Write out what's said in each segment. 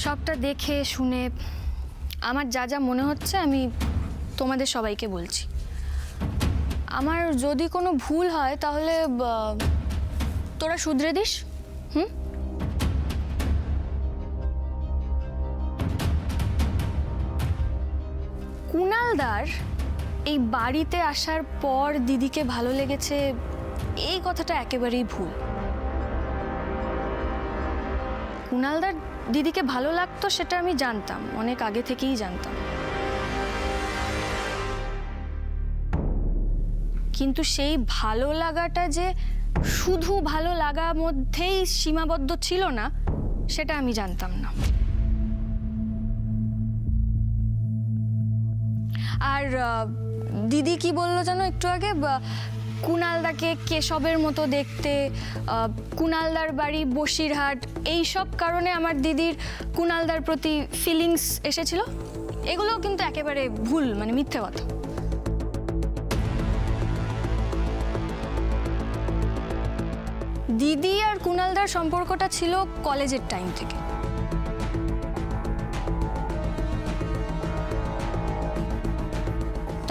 সবটা দেখে শুনে আমার যা যা মনে হচ্ছে আমি তোমাদের সবাইকে বলছি। আমার যদি কোনো ভুল হয় তাহলে তোরা শুধরে দিস। কুণালদার এই বাড়িতে আসার পর দিদিকে ভালো লেগেছে এই কথাটা একেবারেই ভুল। কুণালদার দিদিকে ভালো লাগতো সেটা আমি জানতাম, অনেক আগে থেকেই জানতাম। কিন্তু সেই ভালো লাগাটা যে শুধু ভালো লাগার মধ্যেই সীমাবদ্ধ ছিল না সেটা আমি জানতাম না। আর দিদি কি বললো জানো একটু আগে, কুণালদাকে কেশবের মতো দেখতে, কুণালদার বাড়ি বসিরহাট, এই সব কারণে আমার দিদির কুণালদার প্রতি ফিলিংস এসেছিল। এগুলো কিন্তু একেবারে ভুল, মানে মিথ্যে কথা। দিদি আর কুণালদার সম্পর্কটা ছিল কলেজের টাইম থেকে।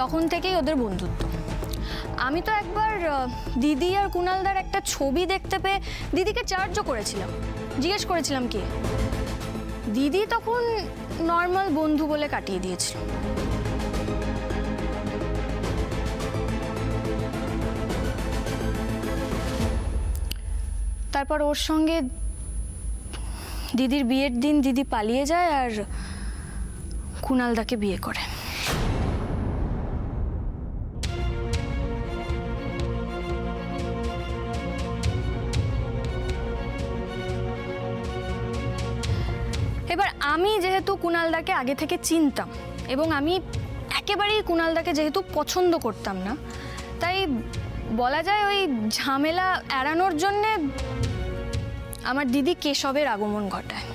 তখন থেকেই ওদের বন্ধুত্ব। আমি তো একবার দিদি আর কুণালদার একটা ছবি দেখতে পেয়ে দিদিকে চার্জও করেছিলাম, জিজ্ঞেস করেছিলাম কে। দিদি তখন নর্মাল বন্ধু বলে কাটিয়ে দিয়েছিল। তারপর ওর সঙ্গে দিদির বিয়ের দিন দিদি পালিয়ে যায় আর কুণালদাকে বিয়ে করে। এবার আমি যেহেতু কুণালদাকে আগে থেকে চিনতাম এবং আমি একেবারেই কুণালদাকে যেহেতু পছন্দ করতাম না, তাই বলা যায় ওই ঝামেলা এড়ানোর জন্যে আমার দিদি কেশবের আগমন ঘটায়।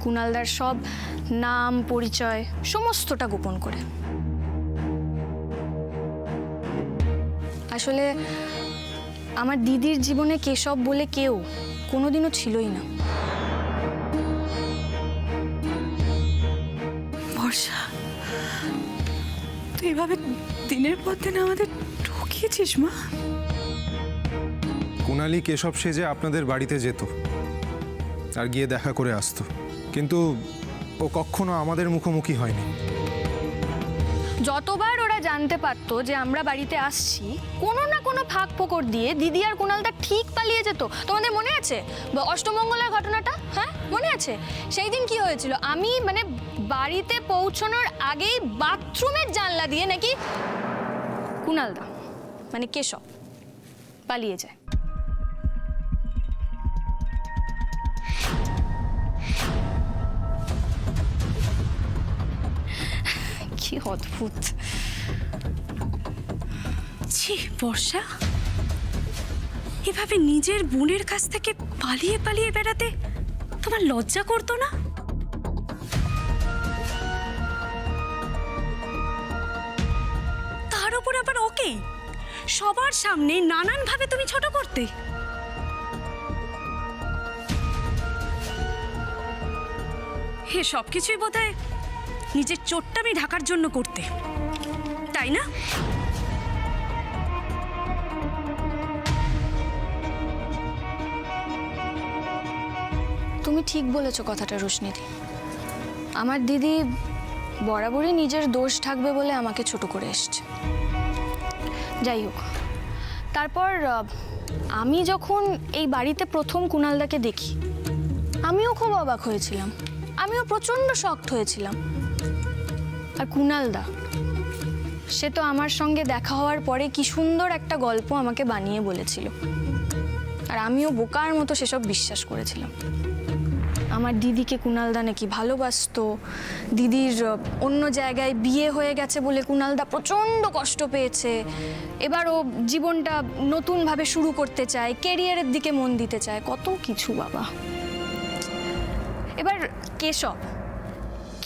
কুণালদার সব নাম পরিচয় সমস্তটা গোপন করে। আসলে আমার দিদির জীবনে কেশব বলে কেউ কোনোদিনও ছিলই না। বর্ষা, তুই এভাবে দিনের পর দিন আমাদের ঠকিয়েছিস মা। কুণালী কেশব সেজে আপনাদের বাড়িতে যেত আর গিয়ে দেখা করে আসতো, কিন্তু ও কখনো আমাদের মুখোমুখি হয়নি। যতবার ওরা জানতে পারতো যে আমরা বাড়িতে আসছি, কোনো না কোনো ফাঁক ফোকর দিয়ে দিদি আর কুণালদা ঠিক পালিয়ে যেত। তোমাদের মনে আছে অষ্টমঙ্গলার ঘটনাটা? হ্যাঁ মনে আছে? সেই দিন কি হয়েছিল, আমি মানে বাড়িতে পৌঁছানোর আগেই বাথরুমের জানলা দিয়ে নাকি কুণালদা মানে কেশব পালিয়ে যায়। কি অদ্ভুত। ছি বর্ষা, এভাবে নিজের বোনের কাছ থেকে পালিয়ে পালিয়ে বেড়াতে তোমার লজ্জা করতো না? তার উপর আবার ওকে সবার সামনে নানানভাবে তুমি ছোট করতে। হে সবকিছুই বোধহয় নিজের চোটটামি ঢাকার জন্য করতে, তাই না? তুমি ঠিক বলেছো কথাটা রোশনিদি। আমার দিদি বরাবরই নিজের দোষ থাকবে বলে আমাকে ছোট করে এসছে। যাই হোক, তারপর আমি যখন এই বাড়িতে প্রথম কুণালদাকে দেখি আমিও খুব অবাক হয়েছিলাম, আমিও প্রচণ্ড শকড হয়েছিলাম। আর কুণালদা সে তো আমার সঙ্গে দেখা হওয়ার পরে কি সুন্দর একটা গল্প আমাকে বানিয়ে বলেছিল, আর আমিও বোকার মতো সেসব বিশ্বাস করেছিলাম। আমার দিদিকে কুণালদা নাকি ভালোবাসতো, দিদির অন্য জায়গায় বিয়ে হয়ে গেছে বলে কুণালদা প্রচণ্ড কষ্ট পেয়েছে, এবার ও জীবনটা নতুনভাবে শুরু করতে চায়, ক্যারিয়ারের দিকে মন দিতে চায়, কত কিছু বাবা। এবার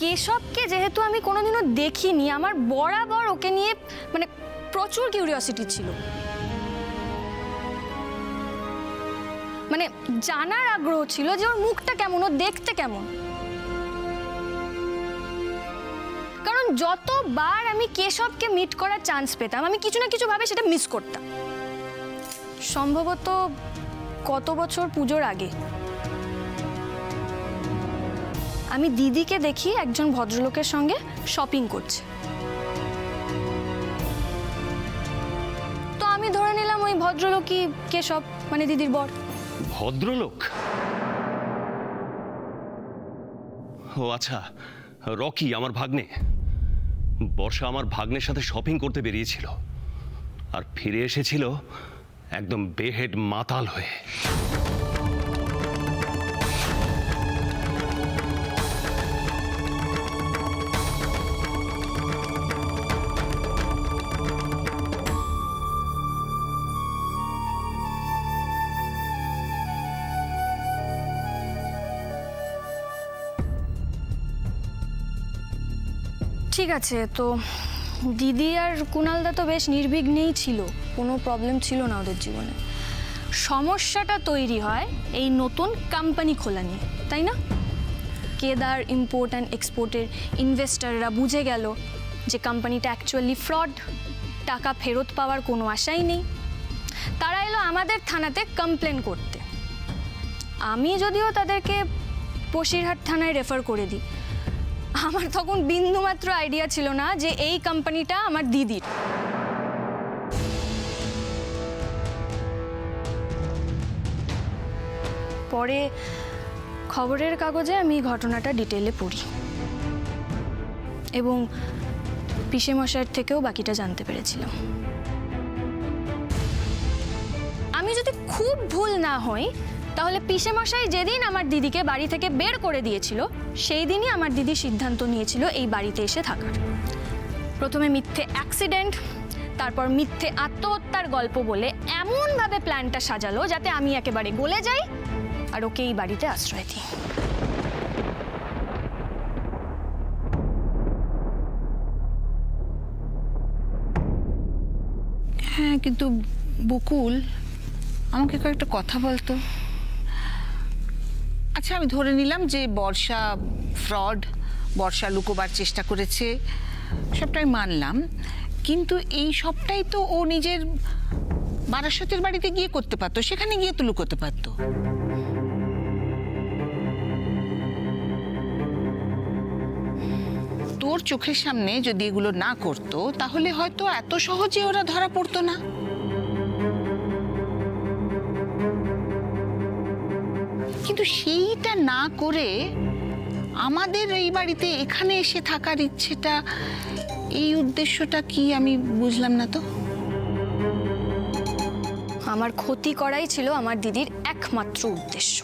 কেশবকে যেহেতু আমি কোনোদিনও দেখিনি, আমার বরাবর ওকে নিয়ে মানে প্রচুর কিউরিওসিটি ছিল। মানে জানার আগ্রহ ছিল যে ওর মুখটা কেমন, ও দেখতে কেমন। কারণ যতবার আমি কেশবকে মিট করার চান্স পেতাম, আমি কিছু না কিছু ভাবে সেটা মিস করতাম। সম্ভবত কত বছর পুজোর আগে আমি দিদিকে দেখি একজন ভদ্রলোকের সঙ্গে শপিং করছে। তো আমি ধরে নিলাম ওই ভদ্রলোকই কেশব, মানে দিদির বর। ভদ্রলোক? ও আচ্ছা, রকি আমার ভাগ্নে। বর্ষা আমার ভাগ্নের সাথে শপিং করতে বেরিয়েছিল আর ফিরে এসেছিল একদম বেহেড মাতাল হয়ে। ঠিক আছে, তো দিদি আর কুণালদা তো বেশ নির্বিঘ্নেই ছিল, কোনো প্রবলেম ছিল না ওদের জীবনে। সমস্যাটা তৈরি হয় এই নতুন কোম্পানি খোলা নিয়ে, তাই না? কেদার ইম্পোর্ট অ্যান্ড এক্সপোর্টের ইনভেস্টররা বুঝে গেল যে কোম্পানিটা অ্যাকচুয়ালি ফ্রড, টাকা ফেরত পাওয়ার কোনো আশাই নেই। তারা এলো আমাদের থানাতে কমপ্লেন করতে। আমি যদিও তাদেরকে বসিরহাট থানায় রেফার করে দিই। আমার তখন বিন্দুমাত্র আইডিয়া ছিল না যে এই কোম্পানিটা আমার দিদির। পরে খবরের কাগজে আমি ঘটনাটা ডিটেলে পড়ি এবং পিসেমশাইয়ের থেকেও বাকিটা জানতে পেরেছিলাম। আমি যদি খুব ভুল না হই, তাহলে পিসেমশাই যেদিন আমার দিদিকে বাড়ি থেকে বের করে দিয়েছিল, সেই দিনই আমার দিদি সিদ্ধান্ত নিয়েছিল এই বাড়িতে এসে থাকার। প্রথমে মিথ্যে অ্যাক্সিডেন্ট, তারপর মিথ্যে আত্মহত্যার গল্প বলে এমনভাবে প্ল্যানটা সাজালো যাতে আমি একেবারে গলে যাই আর ওকে এই বাড়িতে আশ্রয় দিই। হ্যাঁ, কিন্তু বকুল, আমাকে কয়েকটা কথা বলতো। আচ্ছা, আমি ধরে নিলাম যে বর্ষা ফ্রড, বর্ষা লুকোবার চেষ্টা করেছে, সবটাই মানলাম। কিন্তু এই সবটাই তো ও নিজের বারাসতের বাড়িতে গিয়ে করতে পারতো, সেখানে গিয়ে তো লুকোতে পারতো। তোর চোখের সামনে যদি এগুলো না করতো, তাহলে হয়তো এত সহজে ওরা ধরা পড়তো না। কিন্তু সেইটা না করে আমাদের এই বাড়িতে এখানে এসে থাকার ইচ্ছেটা, এই উদ্দেশ্যটা কি আমি বুঝলাম না তো। আমার ক্ষতি করাই ছিল আমার দিদির একমাত্র উদ্দেশ্য।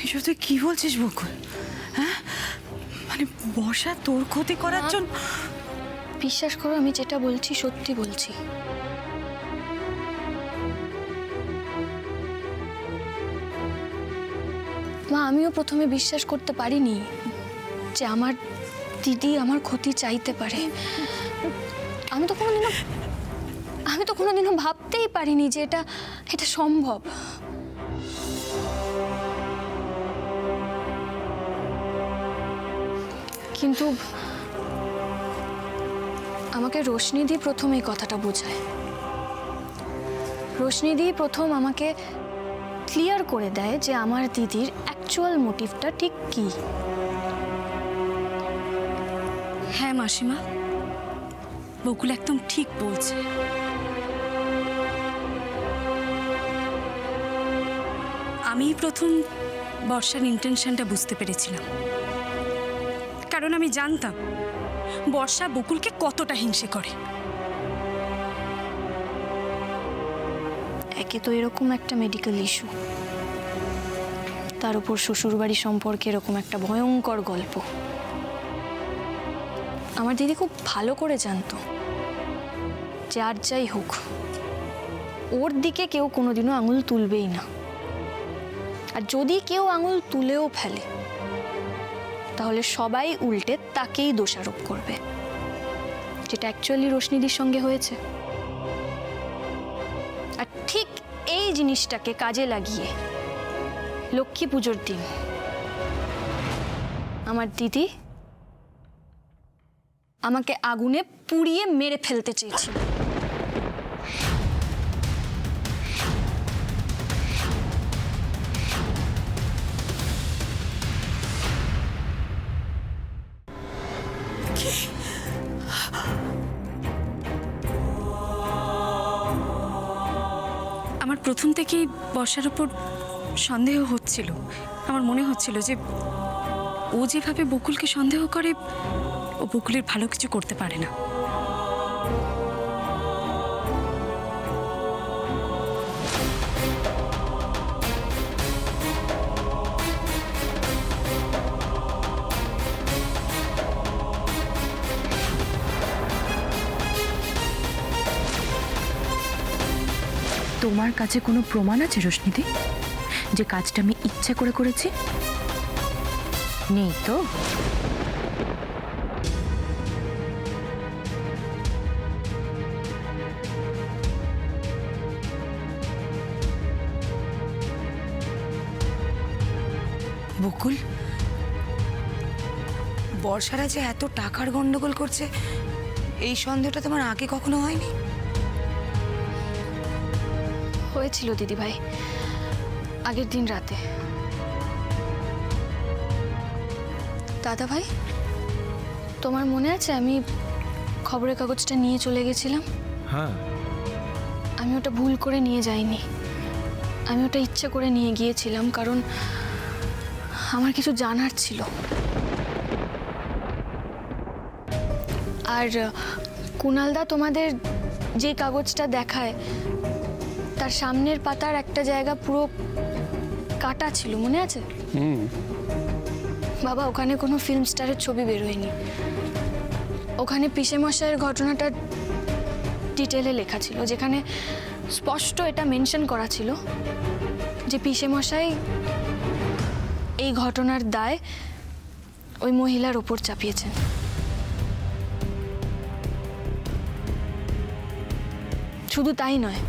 এসব তুই কি বলছিস বকুল? হ্যাঁ, মানে বর্ষা তোর ক্ষতি করার জন্য? বিশ্বাস করো, আমি যেটা বলছি সত্যি বলছি। মা, আমিও প্রথমে বিশ্বাস করতে পারিনি যে আমার দিদি আমার ক্ষতি চাইতে পারে। আমি তো কোনোদিনও ভাবতেই পারিনি যে এটা সম্ভব। কিন্তু আমাকে রোশনিদি প্রথম এই কথাটা বোঝায়। রোশনিদি প্রথম আমাকে ক্লিয়ার করে দেয় যে আমার দিদির অ্যাকচুয়াল মোটিভটা ঠিক কি। হ্যাঁ মাসিমা, বকুল একদম ঠিক বলছে। আমি প্রথম বর্ষার ইন্টেনশনটা বুঝতে পেরেছিলাম, কারণ আমি জানতাম বর্ষা বকুলকে কতটা হিংসে করে। একে তো এরকম একটা মেডিকেল ইস্যু, তার উপর শ্বশুরবাড়ি সম্পর্কে এরকম একটা ভয়ঙ্কর গল্প। আমার দিদি খুব ভালো করে জানতো যে আর যাই হোক ওর দিকে কেউ কোনোদিনও আঙুল তুলবেই না। আর যদি কেউ আঙুল তুলেও ফেলে তাহলে সবাই উল্টে তাকেই দোষারোপ করবে, যেটা অ্যাকচুয়ালি রোশনিদির সঙ্গে হয়েছে। আর ঠিক এই জিনিসটাকে কাজে লাগিয়ে লক্ষ্মী পুজোর দিন আমার দিদি আমাকে আগুনে পুড়িয়ে মেরে ফেলতে চেয়েছিল। আমার প্রথম থেকেই বর্ষার ওপর সন্দেহ হচ্ছিল। আমার মনে হচ্ছিল যে ও যেভাবে বকুলকে সন্দেহ করে ও বকুলের ভালো কিছু করতে পারে না। তোমার কাছে কোনো প্রমাণ আছে রোশনিদি যে কাজটা আমি ইচ্ছা করে করেছি? নেই তো? বকুল, বর্ষারা যে এত টাকার গন্ডগোল করছে এই সন্দেহটা তোমার আগে কখনো হয়নি? হয়েছিল দিদিভাই, আগের দিন রাতে। দাদা ভাই, তোমার মনে আছে আমি খবরের কাগজটা নিয়ে চলে গেছিলাম? হ্যাঁ, আমি ওটা ভুল করে নিয়ে যাইনি, আমি ওটা ইচ্ছে করে নিয়ে গিয়েছিলাম, কারণ আমার কিছু জানার ছিল। আর কুণালদা তোমাদের যে কাগজটা দেখায় তার সামনের পাতার একটা জায়গা পুরো কাটা ছিল, মনে আছে? বাবা, ওখানে কোনো ফিল্ম স্টারের ছবি বেরোয়নি। ওখানে পিসে মশাইয়ের ঘটনাটা ডিটেলে লেখা ছিল, যেখানে স্পষ্ট এটা মেনশন করা ছিল যে পিসে মশাই এই ঘটনার দায় ওই মহিলার ওপর চাপিয়েছেন। শুধু তাই নয়,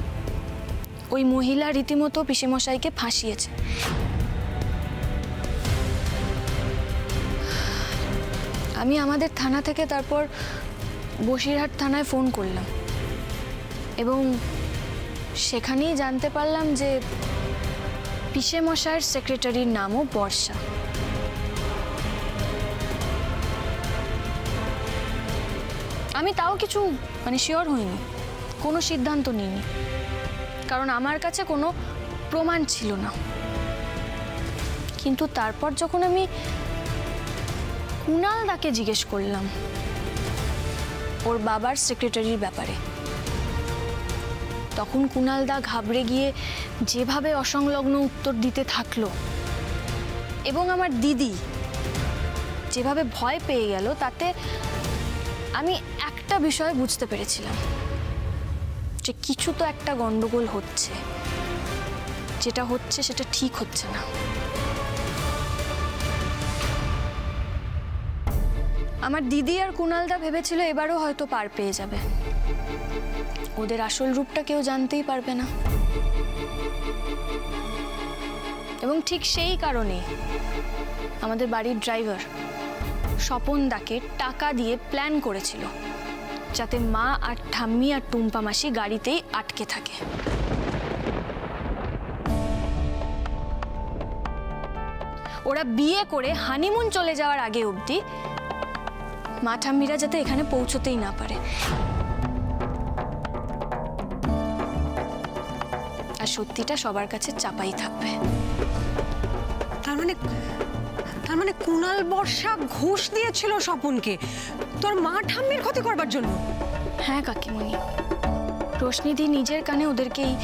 ওই মহিলা রীতিমতো পিসেমশাইকে ফাঁসিয়েছে। আমি আমাদের থানা থেকে তারপর বসিরহাট থানায় ফোন করলাম এবং সেখানেই জানতে পারলাম যে পিসেমশাইয়ের সেক্রেটারির নামও বর্ষা। আমি তাও কিছু শিওর হইনি, কোনো সিদ্ধান্ত নিইনি, কারণ আমার কাছে কোনো প্রমাণ ছিল না। কিন্তু তারপর যখন আমি কুণালদাকে জিজ্ঞেস করলাম ওর বাবার সেক্রেটারির ব্যাপারে, তখন কুণালদা ঘাবড়ে গিয়ে যেভাবে অসংলগ্ন উত্তর দিতে থাকলো এবং আমার দিদি যেভাবে ভয় পেয়ে গেল, তাতে আমি একটা বিষয় বুঝতে পেরেছিলাম যে কিছু তো একটা গন্ডগোল হচ্ছে, যেটা হচ্ছে সেটা ঠিক হচ্ছে না। আমার দিদি আর কুণালদা ভেবেছিল এবারও হয়তো পার পেয়ে যাবে, ওদের আসল রূপটা কেউ জানতেই পারবে না। এবং ঠিক সেই কারণে আমাদের বাড়ির ড্রাইভার স্বপনদাকে টাকা দিয়ে প্ল্যান করেছিল যাতে মা আর ঠাম্মি আর টুম্পা মাসি গাড়িতেই আটকে থাকে। ওরা বিয়ে করে হানিমুন চলে যাওয়ার আগে অবধি মা ঠাম্মিরা যাতে এখানে পৌঁছতেই না পারে। আর সত্যিটা সবার কাছে চাপাই থাকবে। তার মানে কুণাল বর্ষা ঘুষ দিয়েছিল স্বপনকে তোর মা ঠাম্মির ক্ষতি করবার জন্য? হ্যাঁ কাকিমণি, রোশনিদি নিজের কানে ওদেরকে এই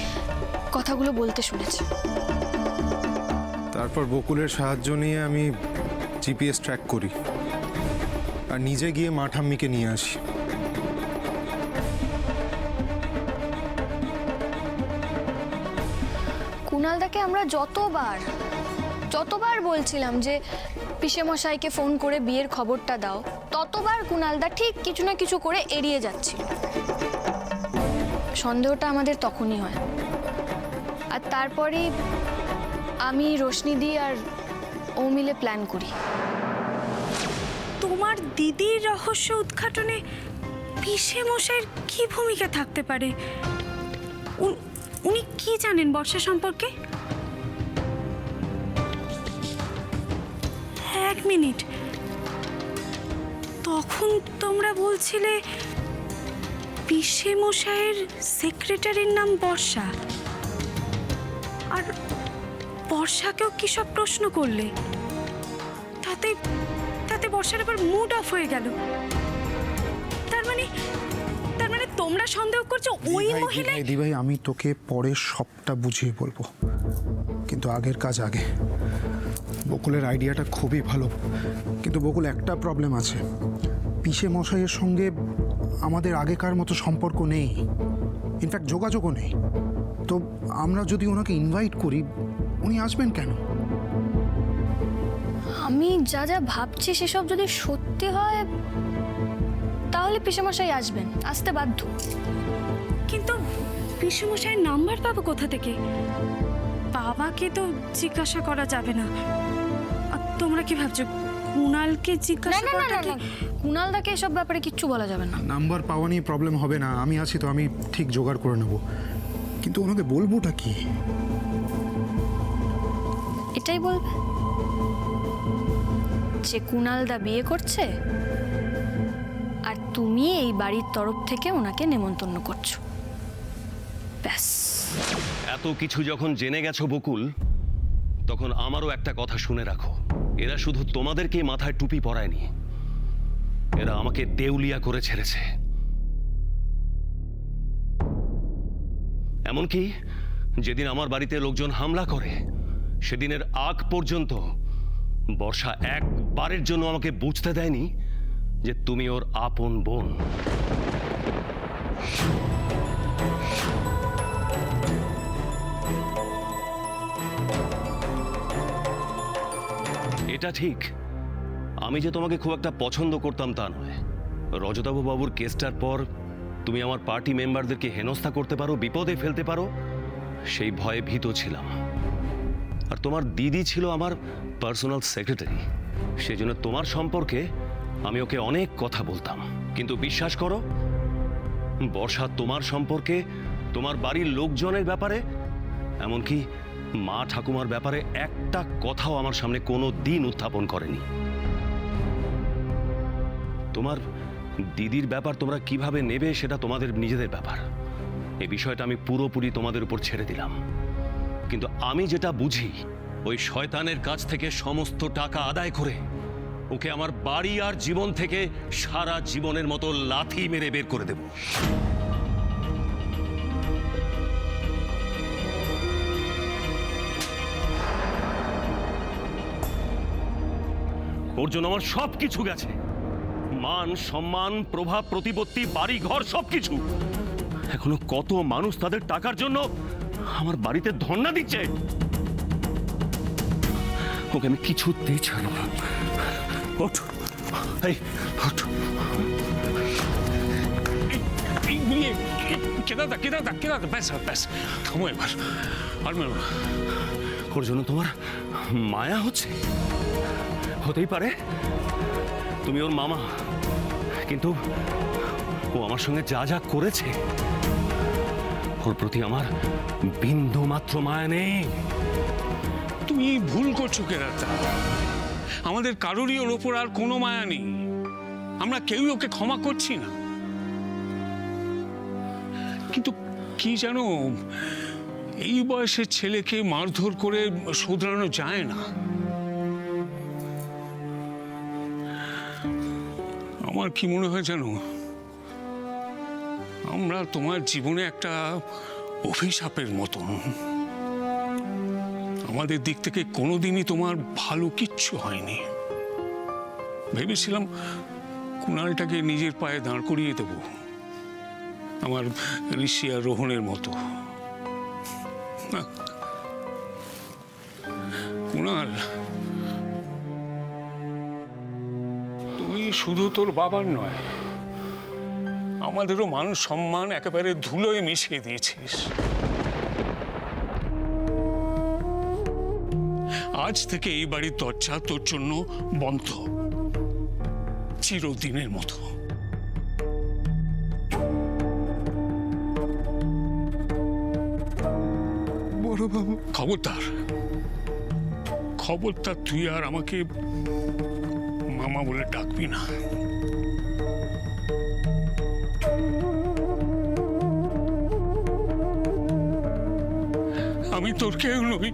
কথাগুলো বলতে শুনেছে। তারপর বকুলের সাহায্য নিয়ে আমি জিপিএস ট্র্যাক করি আর নিজে গিয়ে মা ঠাম্মিকে নিয়ে আসি। কুণালদাকে আমরা যতবার বলছিলাম যে পিসেমশাইকে ফোন করে বিয়ের খবরটা দাও, ততবার কুণালদা ঠিক কিছু না কিছু করে এড়িয়ে যাচ্ছিল। সন্দেহটা আমাদের তখনই হয়। আর তারপরেই আমি, রোশনিদি আর ও মিলে প্ল্যান করি। তোমার দিদির রহস্য উদ্ঘাটনে পিসে মশাইয়ের কি ভূমিকা থাকতে পারে? উনি কি জানেন বর্ষা সম্পর্কে? এক মিনিট, তখন তোমরা বলছিলে পিসে মশাইয়ের সেক্রেটারির নাম বর্ষা, আর বর্ষাকেও কি সব প্রশ্ন করলে? তাতে বর্ষার আবার মুড অফ হয়ে গেল। তার মানে তোমরা সন্দেহ করছো ওই মহিলা? দিভাই, আমি তোকে পরে সবটা বুঝিয়ে বলবো, কিন্তু আগের কাজ আগে। বকুলের আইডিয়াটা খুবই ভালো, কিন্তু বকুল, একটা প্রবলেম আছে। পিসে মশাইয়ের সঙ্গে আমাদের আগেকার মতো সম্পর্ক নেই, ইনফ্যাক্ট যোগাযোগও নেই। তো আমরা যদি ওনাকে ইনভাইট করি, উনি আসবেন কেন? আমি যা যা ভাবছি সেসব যদি সত্যি হয়, তাহলে পিসেমশাই আসতে বাধ্য। কিন্তু পিসেমশাইয়ের নাম্বার পাবো কোথা থেকে? বাবাকে তো জিজ্ঞাসা করা যাবে না। আর তোমরা কি ভাবছো কুণালকে জিজ্ঞাসা করাটা কি? কুণালদাকে এসব ব্যাপারে কিচ্ছু বলা যাবে না। নাম্বার পাওয়া নিয়ে প্রবলেম হবে না, আমি আছি তো, আমি ঠিক জোগাড় করে নেব। কিন্তু ওনাকে বলবোটা কি? এটাই বলবে যে কুণালদা বিয়ে করছে আর তুমি এই বাড়ির তরফ থেকে ওনাকে নেমন্তন্ন করছো, ব্যাস। এত কিছু যখন জেনে গেছো বকুল, তখন আমারও একটা কথা শুনে রাখো। এরা শুধু তোমাদেরকে মাথায় টুপি পরায়নি, এরা আমাকে দেউলিয়া করে ছেড়েছে। এমনকি যেদিন আমার বাড়িতে লোকজন হামলা করে, সেদিনের আগ পর্যন্ত বর্ষা একবারের জন্য আমাকে বুঝতে দেয়নি যে তুমি ওর আপন বোন। এটা ঠিক, আমি যে তোমাকে খুব একটা পছন্দ করতাম তা নয়। রজতাভ বাবুর কেসটার পর তুমি আমার পার্টি মেম্বারদেরকে হেনস্থা করতে পারো, বিপদে ফেলতে পারো, সেই ভয়ে ভীত ছিলাম। আর তোমার দিদি ছিল আমার পার্সোনাল সেক্রেটারি, সেজন্য তোমার সম্পর্কে আমি ওকে অনেক কথা বলতাম। কিন্তু বিশ্বাস করো, বর্ষা তোমার সম্পর্কে, তোমার বাড়ির লোকজনের ব্যাপারে, এমনকি মা ঠাকুমার ব্যাপারে একটা কথাও আমার সামনে কোনো দিন উত্থাপন করেনি। তোমার দিদির ব্যাপার তোমরা কিভাবে নেবে সেটা তোমাদের নিজেদের ব্যাপার। এই বিষয়টা আমি পুরোপুরি তোমাদের উপর ছেড়ে দিলাম। কিন্তু আমি যেটা বুঝি, ওই শয়তানের কাছ থেকে সমস্ত টাকা আদায় করে ওকে আমার বাড়ি আর জীবন থেকে সারা জীবনের মতো লাথি মেরে বের করে দেব। ওর জন্য আমার সব কিছু গেছে, মান সম্মান, প্রভাব প্রতিপত্তি, বাড়ি ঘর সবকিছু। এখনো কত মানুষ তাদের টাকার জন্য আমার বাড়িতে ধর্ণা দিচ্ছে। ওকে আমি কিছুতেই ছাড়ব না। ওঠ, এই ওঠ। কেদারদা ব্যাস থামো এবার, আর মেরো না। ওর জন্য তোমার মায়া হচ্ছে? হতেই পারে, তুমি ওর মামা, কিন্তু ও আমার সঙ্গে যা যা করেছে, ওর প্রতি আমার বিন্দু মাত্র মায়া নেই। তুমি ভুল করছো কেদারদা, আমাদের কারোরই ওর ওপর আর কোনো মায়া নেই। আমরা কেউই ওকে ক্ষমা করছি না। কিন্তু কি জানো, এই বয়সের ছেলেকে মারধর করে শোধরানো যায় না। আমার কি মনে হয় জানো, আমরা তোমার জীবনে একটা অভিশাপের মতন। আমাদের দিক থেকে কোনোদিনই তোমার ভালো কিচ্ছু হয়নি। ভেবেছিলাম কুণালটাকে নিজের পায়ে দাঁড় করিয়ে দেব, আমার ঋষি আর রোহনের মতো। কুণাল, তুই শুধু তোর বাবার নয়, আমাদেরও মান সম্মান একেবারে ধুলোয় মিশিয়ে দিয়েছিস। আজ থেকে এই বাড়ির দরজা তোর জন্য বন্ধ, চিরদিনের মতো। বড়বাবু, খবরদার, খবরদার তুই আর আমাকে মামা বলে ডাকবি না। আমি তোর কেউ নই।